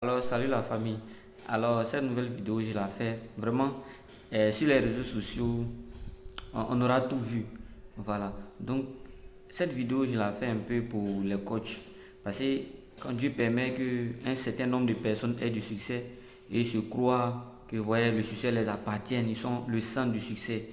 Alors, salut la famille. Alors, cette nouvelle vidéo, je la fais vraiment sur les réseaux sociaux. On aura tout vu. Voilà. Donc, cette vidéo, je la fais un peu pour les coachs. Parce que quand Dieu permet qu'un certain nombre de personnes aient du succès et se croient que ouais, le succès les appartient, ils sont le centre du succès.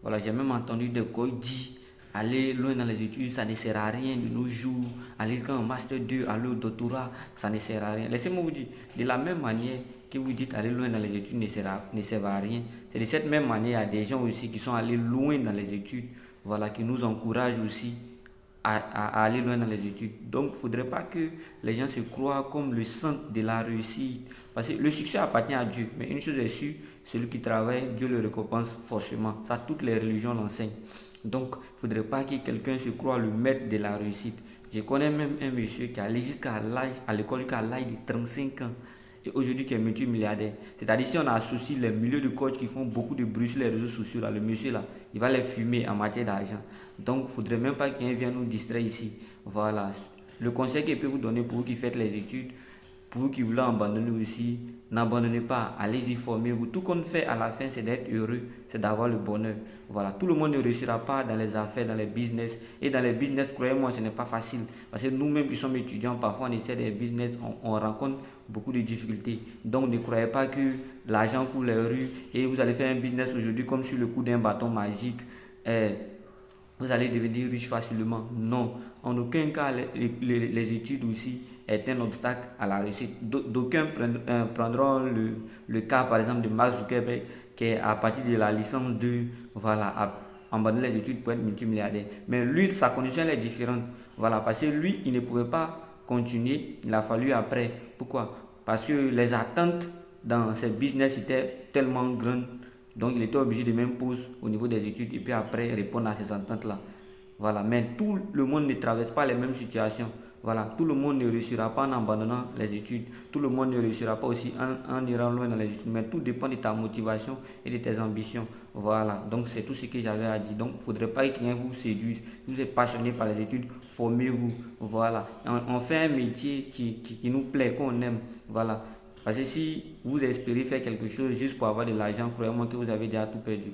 Voilà, j'ai même entendu des coachs dire aller loin dans les études, ça ne sert à rien de nos jours. Aller jusqu'à un master 2, aller au doctorat, ça ne sert à rien. Laissez-moi vous dire, de la même manière que vous dites aller loin dans les études ne sert à rien, c'est de cette même manière, il y a des gens aussi qui sont allés loin dans les études, voilà, qui nous encouragent aussi à aller loin dans les études. Donc, il ne faudrait pas que les gens se croient comme le centre de la réussite. Parce que le succès appartient à Dieu. Mais une chose est sûre, celui qui travaille, Dieu le récompense forcément. Ça, toutes les religions l'enseignent. Donc, il ne faudrait pas que quelqu'un se croie le maître de la réussite. Je connais même un monsieur qui allait jusqu'à l'âge, à l'école jusqu'à l'âge de 35 ans. Et aujourd'hui, qui est multimilliardaire. C'est-à-dire, si on associe les milliers de coachs qui font beaucoup de bruit sur les réseaux sociaux, là, le monsieur là, il va les fumer en matière d'argent. Donc, il ne faudrait même pas qu'il vienne nous distraire ici. Voilà. Le conseil qu'il peut vous donner pour vous qui faites les études, pour vous qui voulez abandonner aussi, n'abandonnez pas, allez-y, formez-vous. Tout qu'on fait à la fin, c'est d'être heureux, c'est d'avoir le bonheur. Voilà, tout le monde ne réussira pas dans les affaires, dans les business. Et dans les business, croyez-moi, ce n'est pas facile. Parce que nous-mêmes qui sommes étudiants, parfois on essaie des business, on rencontre beaucoup de difficultés. Donc ne croyez pas que l'argent coule les rues et vous allez faire un business aujourd'hui comme sur le coup d'un bâton magique. Vous allez devenir riche facilement. Non, en aucun cas les études aussi est un obstacle à la réussite. D'aucuns prendront le cas par exemple de Mark Zuckerberg qui est à partir de la licence 2, voilà, a abandonné les études pour être multimilliardaire. Mais lui, sa condition elle est différente. Voilà, parce que lui, il ne pouvait pas continuer, il a fallu après. Pourquoi? Parce que les attentes dans ce business étaient tellement grandes, donc il était obligé de même pause au niveau des études et puis après répondre à ces attentes-là. Voilà, mais tout le monde ne traverse pas les mêmes situations. Voilà, tout le monde ne réussira pas en abandonnant les études. Tout le monde ne réussira pas aussi en irant loin dans les études. Mais tout dépend de ta motivation et de tes ambitions. Voilà, donc c'est tout ce que j'avais à dire. Donc il ne faudrait pas que quelqu'un vous séduise. Vous êtes passionné par les études, formez-vous. Voilà, on fait un métier qui nous plaît, qu'on aime. Voilà. Parce que si vous espérez faire quelque chose juste pour avoir de l'argent, croyez-moi que vous avez déjà tout perdu.